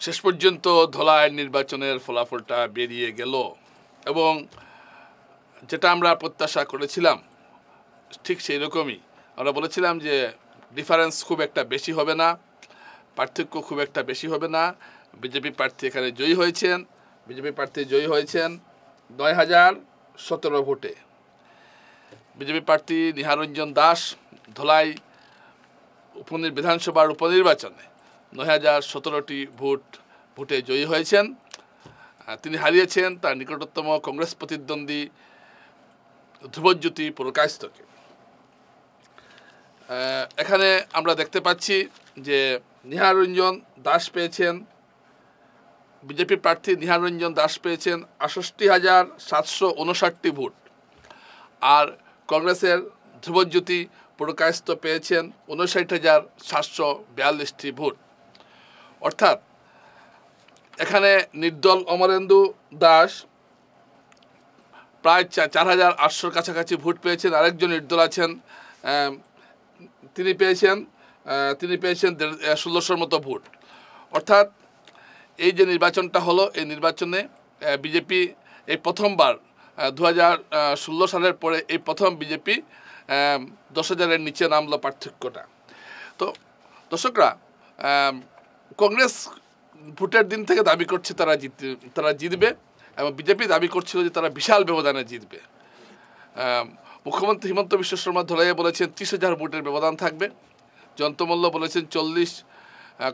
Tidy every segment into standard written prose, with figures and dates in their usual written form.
শেষ পর্যন্ত ধলাই নির্বাচনের ফলাফলটা বেরিয়ে গেল এবং যেটা আমরা প্রত্যাশা করেছিলাম ঠিক সেই রকমই। আমরা বলেছিলাম যে ডিফারেন্স খুব একটা বেশি হবে না, পার্থক্য খুব একটা বেশি হবে না। বিজেপি প্রার্থী এখানে জয়ী হয়েছেন। বিজেপি প্রার্থী জয়ী হয়েছেন ৯,০১৭ ভোটে। বিজেপি প্রার্থী নিহারঞ্জন দাস ধলাই বিধানসভার উপনির্বাচনে ৯,০১৭টি ভোটে জয়ী হয়েছেন। তিনি হারিয়েছেন তার নিকটতম কংগ্রেস প্রতিদ্বন্দ্বী ধ্রুবজ্যোতি পুরকায়স্থকে। এখানে আমরা দেখতে পাচ্ছি যে নিহারঞ্জন দাস পেয়েছেন, বিজেপি প্রার্থী নিহারঞ্জন দাস পেয়েছেন ৬৮,৭৫৯টি ভোট, আর কংগ্রেসের ধ্রুবজ্যোতি পুরকায়স্থ পেয়েছেন ৫৯,৭৪২টি ভোট। অর্থাৎ এখানে নির্দল অমরেন্দু দাস প্রায় ৪,৮০০ কাছাকাছি ভোট পেয়েছেন। আরেকজন নির্দল আছেন, তিনি পেয়েছেন ১৬০০ মতো ভোট। অর্থাৎ এই যে নির্বাচনটা হলো, এই নির্বাচনে বিজেপি এই প্রথমবার ২০১৬ সালের পরে এই প্রথম বিজেপি ১০,০০০-এর নিচে নামলো পার্থক্যটা। তো দর্শকরা, কংগ্রেস ভোটের দিন থেকে দাবি করছে তারা জিতবে এবং বিজেপি দাবি করছিল যে তারা বিশাল ব্যবধানে জিতবে। মুখ্যমন্ত্রী হিমন্ত বিশ্ব শর্মা ধলাইয়ে বলেছেন ৩০,০০০ ভোটের ব্যবধান থাকবে। জয়ন্ত মল্ল বলেছেন ৪০,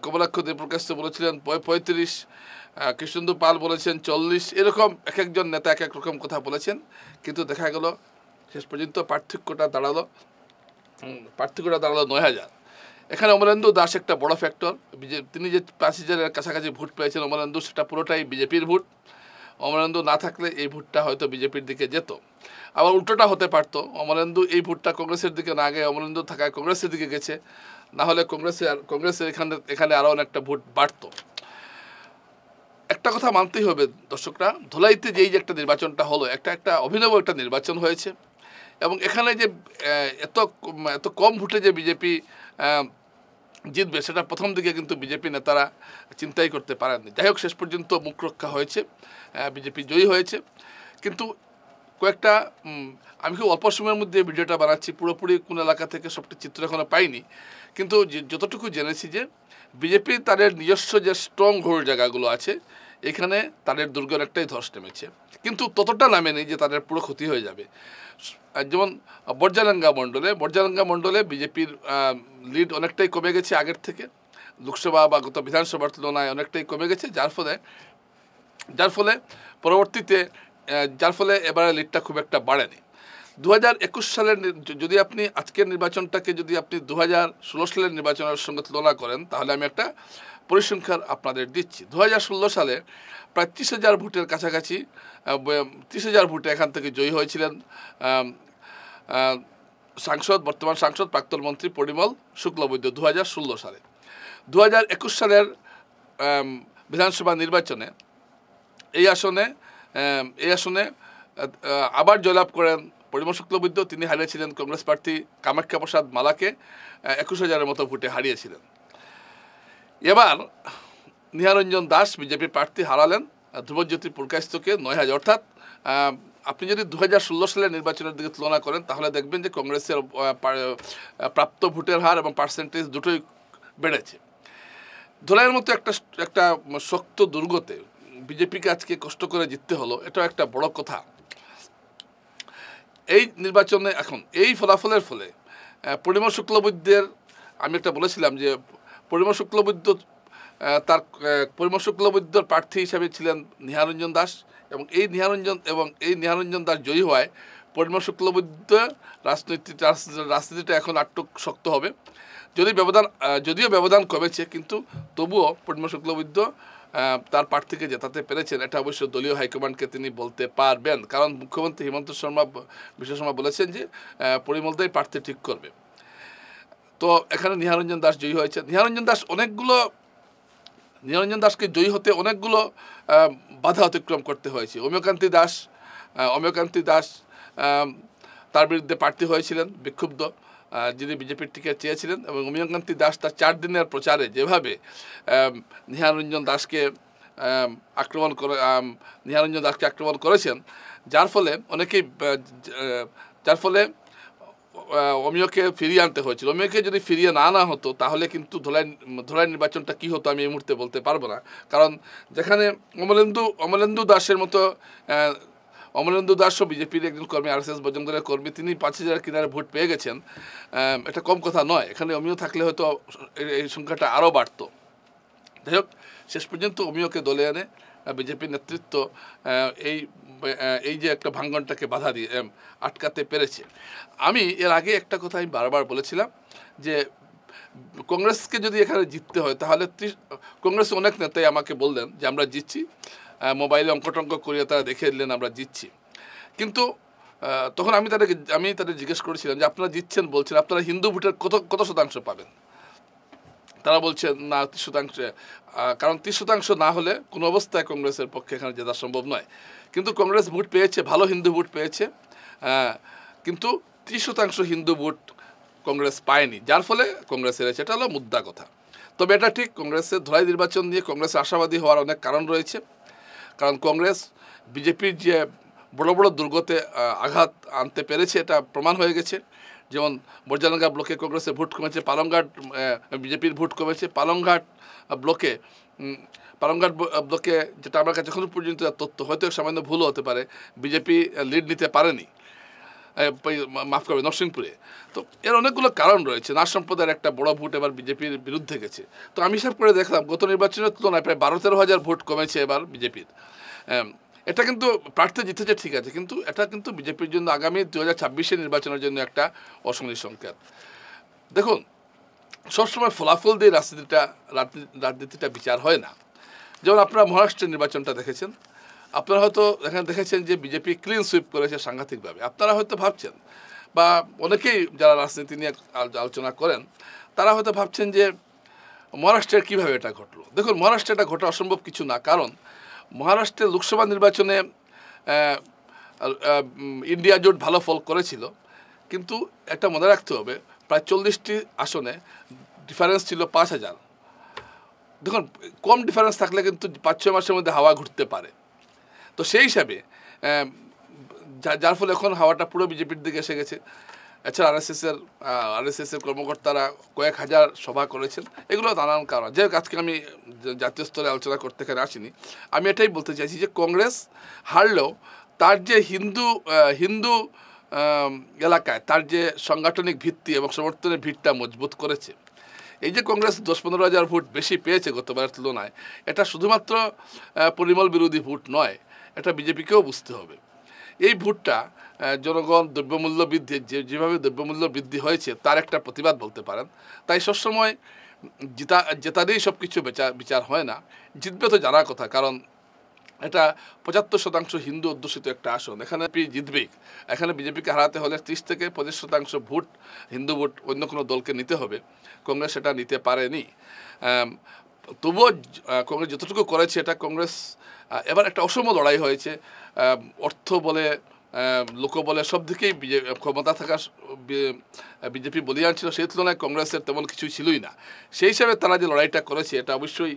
কমলাক্ষ দেবপ্রকাশ বলেছিলেন ৩৫, কৃষ্ণেন্দু পাল বলেছেন ৪০। এরকম এক একজন নেতা এক এক রকম কথা বলেছেন, কিন্তু দেখা গেল শেষ পর্যন্ত পার্থক্যটা দাঁড়ালো ৯,০০০। এখানে অমরেন্দু দাস একটা বড় ফ্যাক্টর। তিনি যে ৫,০০০-এর কাছাকাছি ভোট পেয়েছেন অমরেন্দু, সেটা পুরোটাই বিজেপির ভোট। অমরেন্দু না থাকলে এই ভোটটা হয়তো বিজেপির দিকে যেত। আবার উল্টোটা হতে পারত, অমরেন্দু এই ভোটটা কংগ্রেসের দিকে না গিয়ে অমরেন্দু থাকায় কংগ্রেসের দিকে গেছে, না হলে কংগ্রেসের এখানে আরও অনেকটা ভোট বাড়ত। একটা কথা মানতেই হবে দর্শকরা, ধলাইতে যেই যে একটা নির্বাচনটা হলো, একটা অভিনব একটা নির্বাচন হয়েছে এবং এখানে যে এত কম ভোটে যে বিজেপি জিতবে সেটা প্রথম দিকে কিন্তু বিজেপি নেতারা চিন্তাই করতে পারেননি। যাই হোক, শেষ পর্যন্ত মুখ রক্ষা হয়েছে, বিজেপি জয়ী হয়েছে। কিন্তু কয়েকটা আমি খুব অল্প সময়ের মধ্যে ভিডিওটা বানাচ্ছি, পুরোপুরি কোন এলাকা থেকে সবটি চিত্র এখনো পাইনি, কিন্তু যতটুকু জেনেছি যে বিজেপি তাদের নিজস্ব যে স্ট্রং হোল্ড জায়গাগুলো আছে এখানে তাদের দুর্গের একটাই ধস নেমেছে, কিন্তু ততটা নামেনি যে তাদের পুরো ক্ষতি হয়ে যাবে। যেমন বর্জালাঙ্গা মণ্ডলে বিজেপির লিড অনেকটাই কমে গেছে আগের থেকে, লোকসভা বা গত বিধানসভার তুলনায় অনেকটাই কমে গেছে, যার ফলে এবারে লিডটা খুব একটা বাড়েনি। ২০২১ সালের যদি আপনি আজকের নির্বাচনটাকে যদি আপনি ২০১৬ সালের নির্বাচনের সঙ্গে তুলনা করেন, তাহলে আমি একটা পরিসংখ্যান আপনাদের দিচ্ছি। ২০১৬ সালে প্রায় ৩০,০০০ ভোটের কাছাকাছি ৩০,০০০ ভোটে এখান থেকে জয়ী হয়েছিলেন বর্তমান সাংসদ প্রাক্তন মন্ত্রী পরিমল শুক্লবৈদ্য ২০১৬ সালে। ২০২১ সালের বিধানসভা নির্বাচনে এই আসনে আবার জয়লাভ করেন পরিমল শুক্লবৈদ্য। তিনি হারিয়েছিলেন কংগ্রেস প্রার্থী কামাখ্যা প্রসাদ মালাকে ২১,০০০-এর মতো ভোটে হারিয়েছিলেন। এবার নিহারঞ্জন দাস বিজেপি প্রার্থী হারালেন ধ্রুবজ্যোতি পুরকায়স্থকে ৯,০০০। অর্থাৎ আপনি যদি ২০১৬ সালের নির্বাচনের দিকে তুলনা করেন তাহলে দেখবেন যে কংগ্রেসের প্রাপ্ত ভোটের হার এবং পার্সেন্টেজ দুটোই বেড়েছে। ধলাইয়ের মতো একটা শক্ত দুর্গতে বিজেপিকে আজকে কষ্ট করে জিততে হলো, এটা একটা বড় কথা। এই নির্বাচনে এখন এই ফলাফলের ফলে পরিমল শুক্লবৈদ্যের, আমি একটা বলেছিলাম যে পরিমল শুক্লবৈদ্যর প্রার্থী হিসাবে ছিলেন নিহারঞ্জন দাস, এবং এই নিহারঞ্জন দাস জয়ী হওয়ায় পরিমল শুক্লবৈদ্য রাজনীতিটা এখন আটটু শক্ত হবে। যদিও ব্যবধান কমেছে, কিন্তু তবুও পরিমল শুক্লবৈদ্য তার প্রার্থীকে জেতাতে পেরেছেন, এটা অবশ্য দলীয় হাইকমান্ডকে তিনি বলতে পারবেন, কারণ মুখ্যমন্ত্রী হিমন্ত বিশ্ব শর্মা বলেছেন যে পরিমলদাই প্রার্থী ঠিক করবে। তো এখানে নিহারঞ্জন দাস জয়ী হয়েছে। নিহারঞ্জন দাসকে জয়ী হতে অনেকগুলো বাধা অতিক্রম করতে হয়েছে। অমিয়কান্তি দাস তার বিরুদ্ধে প্রার্থী হয়েছিলেন বিক্ষুব্ধ, যিনি বিজেপির টিকিট চেয়েছিলেন, এবং অমিয়কান্তি দাস তার 4 দিনের প্রচারে যেভাবে নিহারঞ্জন দাসকে আক্রমণ করেছেন, যার ফলে অনেকেই যার ফলে অমিয়কে ফিরিয়ে আনতে হয়েছিল। অমিয়কে যদি ফিরিয়ে না আনা হতো তাহলে কিন্তু ধলাই নির্বাচনটা কী হতো আমি এই মুহূর্তে বলতে পারবো না। কারণ যেখানে অমলেন্দু দাসের মতো অমলেন্দু দাসও বিজেপির একজন কর্মী, RSS বজরঙ্গের কর্মী, তিনি 5,000 কিনারে ভোট পেয়ে গেছেন, এটা কম কথা নয়। এখানে অমিয় থাকলে হয়তো এই সংখ্যাটা আরও বাড়তো। যাই হোক, শেষ পর্যন্ত অমিয়কে দলে এনে বিজেপির নেতৃত্ব এই যে একটা ভাঙ্গনটাকে বাধা দিয়ে আটকাতে পেরেছে। আমি এর আগে একটা কথা আমি বারবার বলেছিলাম যে কংগ্রেসকে যদি এখানে জিততে হয় তাহলে কংগ্রেস অনেক নেতাই আমাকে বললেন যে আমরা জিতছি, মোবাইলে অঙ্কটঙ্ক করিয়ে তারা দেখে দিলেন আমরা জিতছি। কিন্তু তখন আমি তাদের জিজ্ঞেস করেছিলাম যে আপনারা জিতছেন বলছেন, আপনারা হিন্দু ভোটের কত শতাংশ পাবেন? তারা বলছেন না 30%, কারণ 30% না হলে কোনো অবস্থায় কংগ্রেসের পক্ষে এখানে জেতা সম্ভব নয়। কিন্তু কংগ্রেস ভোট পেয়েছে, ভালো হিন্দু ভোট পেয়েছে, কিন্তু 30% হিন্দু ভোট কংগ্রেস পায়নি, যার ফলে কংগ্রেস হেরেছে। এটা হলো মুদ্রা কথা। তবে এটা ঠিক, কংগ্রেসের ধলাই নির্বাচন নিয়ে কংগ্রেসের আশাবাদী হওয়ার অনেক কারণ রয়েছে। কারণ কংগ্রেস বিজেপির যে বড় বড় দুর্গতে আঘাত আনতে পেরেছে এটা প্রমাণ হয়ে গেছে। যেমন বর্জানাগা ব্লকে কংগ্রেসের ভোট কমেছে, পালংঘাট বিজেপির ভোট কমেছে। পালংঘাট ব্লকে যেটা আমার কাছে এখনো পর্যন্ত তথ্য, হয়তো সামান্য ভুল হতে পারে, বিজেপি লিড নিতে পারেনি, মাফ করবে, নরসিংপুরে। তো এর অনেকগুলো কারণ রয়েছে। নাথ সম্প্রদায়ের একটা বড় ভোট এবার বিজেপির বিরুদ্ধে গেছে। তো আমি হিসাব করে দেখলাম গত নির্বাচনের তুলনায় প্রায় 12-13 হাজার ভোট কমেছে এবার বিজেপির। এটা কিন্তু প্রার্থী জিতেছে ঠিক আছে, কিন্তু এটা কিন্তু বিজেপির জন্য আগামী 2026 নির্বাচনের জন্য একটা অশনি সংকেত। দেখুন, সবসময় ফলাফল দিয়ে রাজনীতিটা বিচার হয় না। যেমন আপনারা মহারাষ্ট্রের নির্বাচনটা দেখেছেন, আপনারা হয়তো এখানে দেখেছেন যে বিজেপি ক্লিন সুইপ করেছে সাংঘাতিকভাবে। আপনারা হয়তো ভাবছেন, বা অনেকেই যারা রাজনীতি নিয়ে আলোচনা করেন তারা হয়তো ভাবছেন যে মহারাষ্ট্রের কীভাবে এটা ঘটলো। দেখুন, মহারাষ্ট্রে এটা ঘটা অসম্ভব কিছু না। কারণ মহারাষ্ট্রের লোকসভা নির্বাচনে ইন্ডিয়া জোট ভালো ফল করেছিল, কিন্তু একটা মনে রাখতে হবে প্রায় 40টি আসনে ডিফারেন্স ছিল 5,000। দেখুন, কম ডিফারেন্স থাকলে কিন্তু 5-6 মাসের মধ্যে হাওয়া ঘুরতে পারে। তো সেই হিসাবে যার ফলে এখন হাওয়াটা পুরো বিজেপির দিকে এসে গেছে। এছাড়া আরএসএসের কর্মকর্তারা কয়েক হাজার সভা করেছেন, এগুলো নানান কারণ। যে আজকে আমি জাতীয় স্তরে আলোচনা করতে এখানে আসিনি, আমি এটাই বলতে চাইছি যে কংগ্রেস হারলেও তার যে হিন্দু এলাকায় তার যে সাংগঠনিক ভিত্তি এবং সমর্থনের ভিতটা মজবুত করেছে। এই যে কংগ্রেস 10-15 হাজার ভোট বেশি পেয়েছে গতবারের তুলনায়, এটা শুধুমাত্র পরিমল বিরোধী ভোট নয়, এটা বিজেপিকেও বুঝতে হবে। এই ভোটটা জনগণ দ্রব্যমূল্য বৃদ্ধি, যেভাবে দ্রব্যমূল্য বৃদ্ধি হয়েছে তার একটা প্রতিবাদ বলতে পারেন। তাই সবসময় জেতারই সব কিছু বিচার হয় না। জিতবে তো জানার কথা, কারণ এটা 75% হিন্দু অধ্যুষিত একটা আসন, এখানে জিতবেই। এখানে বিজেপিকে হারাতে হলে 30-25% ভোট হিন্দু ভোট অন্য কোনো দলকে নিতে হবে। কংগ্রেস সেটা নিতে পারেনি। তবুও কংগ্রেস যতটুকু করেছে, এটা কংগ্রেস এবার একটা অসম লড়াই হয়েছে। অর্থ বলে, লোক বলে, সব দিকেই ক্ষমতা থাকা বিজেপি বলিয়ান ছিল, সেই তুলনায় কংগ্রেসের তেমন কিছুই ছিলই না। সেই হিসাবে তারা যে লড়াইটা করেছে এটা অবশ্যই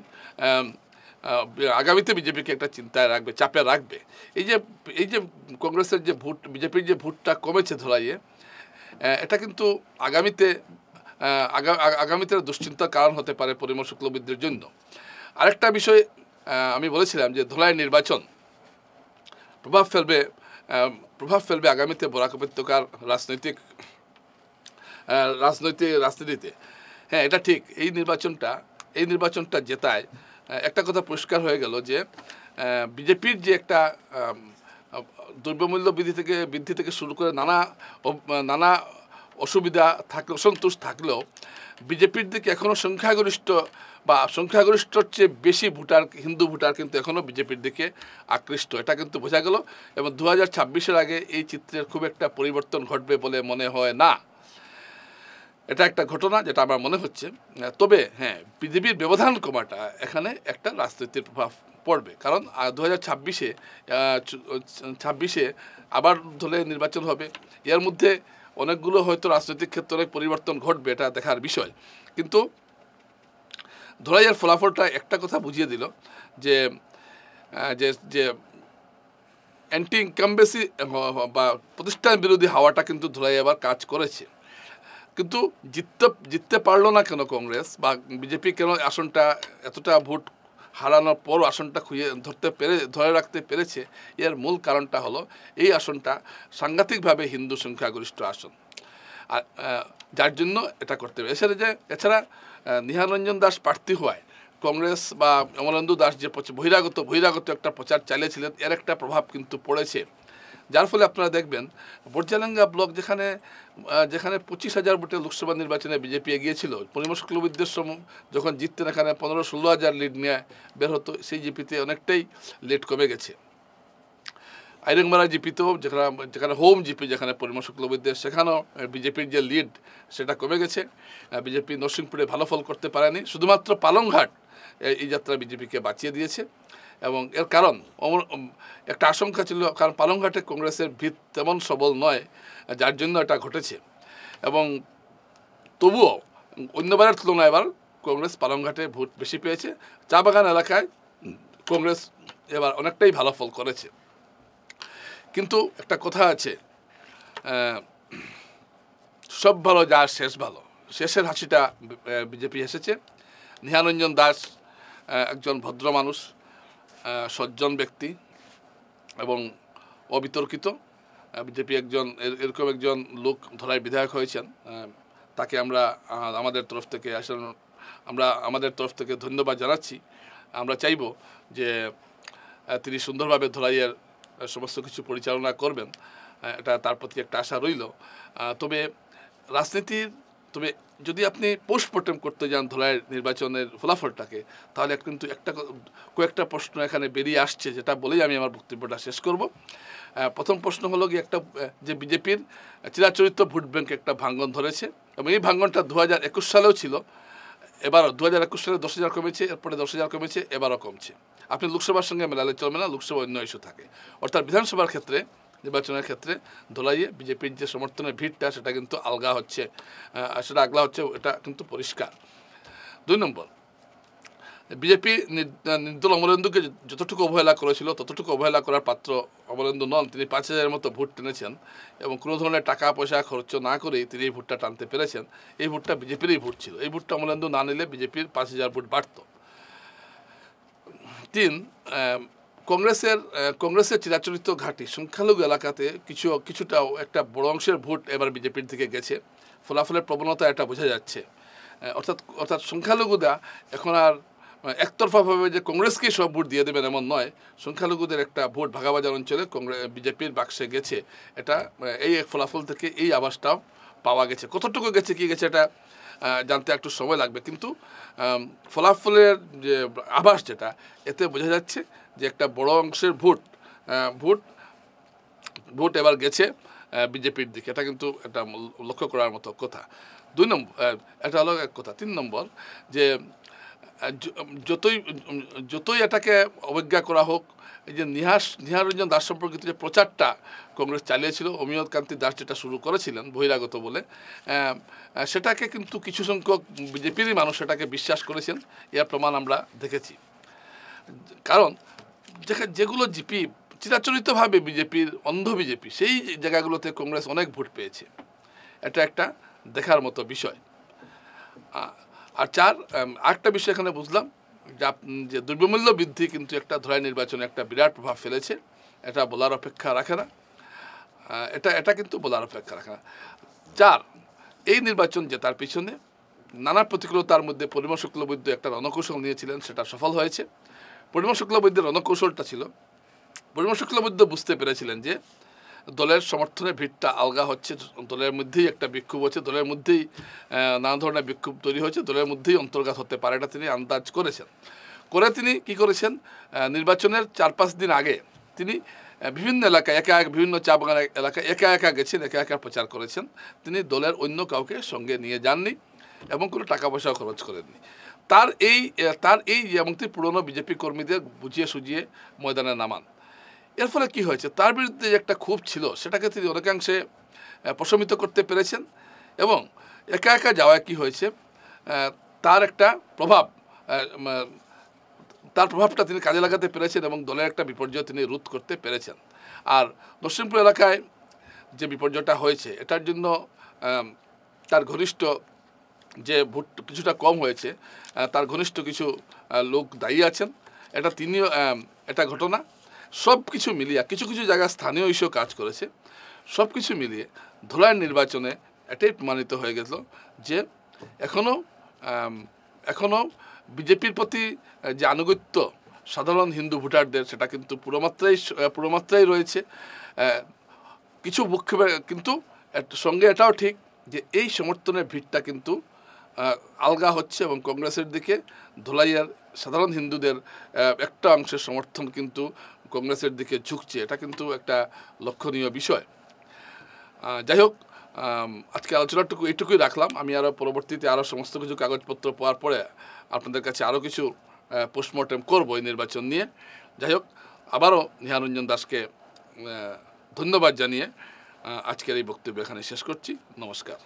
আগামীতে বিজেপিকে একটা চিন্তায় রাখবে, চাপে রাখবে। এই যে কংগ্রেসের যে ভোট, বিজেপির যে ভোটটা কমেছে ধরাইয়ে, এটা কিন্তু আগামীতে দুশ্চিন্তার কারণ হতে পারে পরিমল শুক্লবৈদ্যের জন্য। আরেকটা বিষয় আমি বলেছিলাম যে ধলাই নির্বাচন প্রভাব ফেলবে আগামীতে বরাক উপত্যকার রাজনীতিতে। হ্যাঁ, এটা ঠিক। এই নির্বাচনটা জেতায় একটা কথা পরিষ্কার হয়ে গেল যে বিজেপির যে একটা দ্রব্যমূল্য বৃদ্ধি থেকে শুরু করে নানা অসুবিধা থাকলে, অসন্তোষ থাকলেও বিজেপির দিকে এখনও সংখ্যাগরিষ্ঠর চেয়ে বেশি হিন্দু ভোটার কিন্তু এখনও বিজেপির দিকে আকৃষ্ট, এটা কিন্তু বোঝা গেল। এবং 2026-এর আগে এই চিত্রের খুব একটা পরিবর্তন ঘটবে বলে মনে হয় না। এটা একটা ঘটনা যেটা আমার মনে হচ্ছে। তবে হ্যাঁ, বিজেপির ব্যবধান কমাটা এখানে একটা রাজনীতির প্রভাব পড়বে, কারণ 2026-এ আবার দলে নির্বাচন হবে। এর মধ্যে অনেকগুলো হয়তো রাজনৈতিক ক্ষেত্রে অনেক পরিবর্তন ঘটবে, এটা দেখার বিষয়। কিন্তু ধোলাইয়ের ফলাফলটা একটা কথা বুঝিয়ে দিল যে যে যে অ্যান্টি ইনকামবেসি বা প্রতিষ্ঠান বিরোধী হাওয়াটা কিন্তু ধোলাই এবার কাজ করেছে। কিন্তু জিততে পারলো না কেন কংগ্রেস বা বিজেপি, কেন আসনটা এতটা ভোট হারানোর পর আসনটা ধরে রাখতে পেরেছে? এর মূল কারণটা হলো এই আসনটা সাংঘাতিকভাবে হিন্দু সংখ্যাগরিষ্ঠ আসন, আর যার জন্য এটা করতে হবে। এছাড়া নিহারঞ্জন দাস প্রার্থী হওয়ায় কংগ্রেস বা অমলেন্দু দাস যে বহিরাগত একটা প্রচার চালিয়েছিলেন, এর একটা প্রভাব কিন্তু পড়েছে। যার ফলে আপনারা দেখবেন বর্জালাঙ্গা ব্লক যেখানে 25,000 ভোটে লোকসভা নির্বাচনে বিজেপি এগিয়েছিল, পরিমল শুক্লবৈদ্যের যখন জিততেন এখানে 15-16 হাজার লিড নিয়ে বের হতো, সেই জিপিতে অনেকটাই লিড কমে গেছে। আইরেংমারা জিপিতেও যেখানে হোম জিপি, যেখানে পরিমল শুক্লবৈদ্যের, সেখানেও বিজেপির যে লিড সেটা কমে গেছে। বিজেপি নরসিংপুরে ভালো ফল করতে পারেনি, শুধুমাত্র পালংঘাট এই যাত্রা বিজেপিকে বাঁচিয়ে দিয়েছে। এবং এর কারণ একটা আশঙ্কা ছিল, কারণ পালংঘাটে কংগ্রেসের ভিত তেমন সবল নয়, যার জন্য এটা ঘটেছে। এবং তবুও অন্যবারের তুলনায় এবার কংগ্রেস পালংঘাটে ভোট বেশি পেয়েছে। চা বাগান এলাকায় কংগ্রেস এবার অনেকটাই ভালো ফল করেছে। কিন্তু একটা কথা আছে, সব ভালো যা শেষ ভালো, শেষের হাসিটা বিজেপি এসেছে। নিহারঞ্জন দাস একজন ভদ্র মানুষ, সজ্জন ব্যক্তি এবং অবিতর্কিত। বিজেপি এরকম একজন লোক ধরায় বিধায়ক হয়েছেন, তাকে আমাদের তরফ থেকে ধন্যবাদ জানাচ্ছি। আমরা চাইব যে তিনি সুন্দরভাবে ধরাইয়ের সমস্ত কিছু পরিচালনা করবেন, এটা তার প্রতি একটা আশা রইল। তবে যদি আপনি পোস্টমর্টেম করতে যান ধলাইয়ের নির্বাচনের ফলাফলটাকে, তাহলে কিন্তু কয়েকটা প্রশ্ন এখানে বেরিয়ে আসছে, যেটা বলেই আমি আমার বক্তব্যটা শেষ করব। প্রথম প্রশ্ন হলো যে বিজেপির চিরাচরিত ভোট ব্যাংক একটা ভাঙ্গন ধরেছে, এবং এই ভাঙ্গনটা 2021 সালেও ছিল। এবার 2021 সালে 10,000 কমেছে, এরপরে 10,000 কমেছে, এবারও কমছে। আপনি লোকসভার সঙ্গে মেলালে চলবে না, লোকসভা অন্য ইস্যু থাকে। অর্থাৎ বিধানসভার ক্ষেত্রে, নির্বাচনের ক্ষেত্রে ধোলাইয়ে বিজেপির যে সমর্থনের ভিড়টা সেটা কিন্তু আগলা হচ্ছে, এটা কিন্তু পরিষ্কার। 2 নম্বর, বিজেপি নির্দল অমলেন্দুকে যতটুকু অবহেলা করেছিল, ততটুকু অবহেলা করার পাত্র অমলেন্দু নন। তিনি 5,000-এর মতো ভোট টেনেছেন এবং কোনো ধরনের টাকা পয়সা খরচ না করেই তিনি এই ভোটটা টানতে পেরেছেন। এই ভোটটা বিজেপিরই ভোট ছিল। এই ভোটটা অমলেন্দু না নিলে বিজেপির 5,000 ভোট বাড়ত। 3, কংগ্রেসের চিরাচরিত ঘাঁটি সংখ্যালঘু এলাকাতে কিছুটাও একটা বড় অংশের ভোট এবার বিজেপির দিকে গেছে। ফলাফলের প্রবণতা এটা বোঝা যাচ্ছে। অর্থাৎ সংখ্যালঘুরা এখন আর একতরফাভাবে যে কংগ্রেসকেই সব ভোট দিয়ে দেবেন এমন নয়। সংখ্যালঘুদের একটা ভোট ভাগাবাজার অঞ্চলে বিজেপির বাক্সে গেছে। এটা এই ফলাফল থেকে এই আভাসটাও পাওয়া গেছে। কতটুকু গেছে কি গেছে এটা জানতে একটু সময় লাগবে, কিন্তু ফলাফলের যে আভাস যেটা, এতে বোঝা যাচ্ছে যে একটা বড় অংশের ভোট এবার গেছে বিজেপির দিকে। এটা কিন্তু একটা লক্ষ্য করার মতো কথা। 2 নম্বর, এটা হলো এক কথা। 3 নম্বর, যে যতই এটাকে অবজ্ঞা করা হোক, এই যে নিহারঞ্জন দাস সম্পর্কিত যে প্রচারটা কংগ্রেস চালিয়েছিল, অমিয় কান্তি দাস যেটা শুরু করেছিলেন বহিরাগত বলে, সেটাকে কিন্তু কিছু সংখ্যক বিজেপিরই মানুষ সেটাকে বিশ্বাস করেছেন। এর প্রমাণ আমরা দেখেছি। কারণ যেগুলো জিপি চিরাচরিতভাবে বিজেপির অন্ধ বিজেপি, সেই জায়গাগুলোতে কংগ্রেস অনেক ভোট পেয়েছে। এটা একটা দেখার মতো বিষয়। আর 4, আরেকটা বিষয় এখানে বুঝলাম যে দ্রব্যমূল্য বৃদ্ধি কিন্তু একটা ধলাই নির্বাচনে একটা বিরাট প্রভাব ফেলেছে। এটা বলার অপেক্ষা রাখে না, এটা কিন্তু বলার অপেক্ষা রাখে না। 4, এই নির্বাচন জেতার পিছনে নানা প্রতিকূলতার মধ্যে পরিমল শুক্লবৈদ্য একটা রণকৌশল নিয়েছিলেন, সেটা সফল হয়েছে। পরিমল শুক্লবৈদ্যের রণকৌশলটা ছিল, পরিমল শুক্লবৈদ্য বুঝতে পেরেছিলেন যে দলের সমর্থনের ভিড়টা আলগা হচ্ছে, দলের মধ্যেই একটা বিক্ষোভ হচ্ছে, দলের মধ্যেই নানা ধরনের বিক্ষোভ তৈরি হয়েছে, দলের মধ্যেই অন্তর্ঘাত হতে পারে, এটা তিনি আন্দাজ করেছেন। তিনি কি করেছেন, নির্বাচনের 4-5 দিন আগে তিনি বিভিন্ন এলাকায় বিভিন্ন চা বাগান এলাকায় একা গেছেন, একা প্রচার করেছেন। তিনি দলের অন্য কাউকে সঙ্গে নিয়ে যাননি এবং কোনো টাকা পয়সাও খরচ করেননি। তার এই এবং তিনি পুরনো বিজেপি কর্মীদের বুঝিয়ে সুঝিয়ে ময়দানে নামান। এর ফলে কি হয়েছে, তার বিরুদ্ধে যে একটা ক্ষোভ ছিল সেটাকে তিনি অনেকাংশে প্রশমিত করতে পেরেছেন এবং একা একা যাওয়ায় কি হয়েছে, তার একটা প্রভাব, তার প্রভাবটা তিনি কাজে লাগাতে পেরেছেন এবং দলের একটা বিপর্যয় তিনি রোধ করতে পেরেছেন। আর নরসিংপুর এলাকায় যে বিপর্যয়টা হয়েছে এটার জন্য তার ঘনিষ্ঠ যে ভোট কিছুটা কম হয়েছে, তার ঘনিষ্ঠ কিছু লোক দায়ী আছেন। এটা ঘটনা সব কিছু মিলিয়ে কিছু কিছু জায়গায় স্থানীয় ইস্যু কাজ করেছে। সব কিছু মিলিয়ে ধুলাইয়ের নির্বাচনে এটাই প্রমাণিত হয়ে গেল যে এখনও বিজেপির প্রতি যে আনুগত্য সাধারণ হিন্দু ভোটারদের সেটা কিন্তু পুরোমাত্রাই রয়েছে। কিছু কিন্তু সঙ্গে এটাও ঠিক যে এই সমর্থনের ভিড়টা কিন্তু আলগা হচ্ছে এবং কংগ্রেসের দিকে ধুলাইয়ের সাধারণ হিন্দুদের একটা অংশের সমর্থন কিন্তু কংগ্রেসের দিকে ঝুঁকছে। এটা কিন্তু একটা লক্ষণীয় বিষয়। যাই হোক, আজকে আলোচনাটুকু এইটুকুই রাখলাম। আমি আরও পরবর্তীতে আরও সমস্ত কিছু কাগজপত্র পাওয়ার পরে আপনাদের কাছে আরও কিছু পোস্টমর্টেম করবো এই নির্বাচন নিয়ে। যাই হোক, আবারও নিহারঞ্জন দাসকে ধন্যবাদ জানিয়ে আজকের এই বক্তব্য এখানে শেষ করছি। নমস্কার।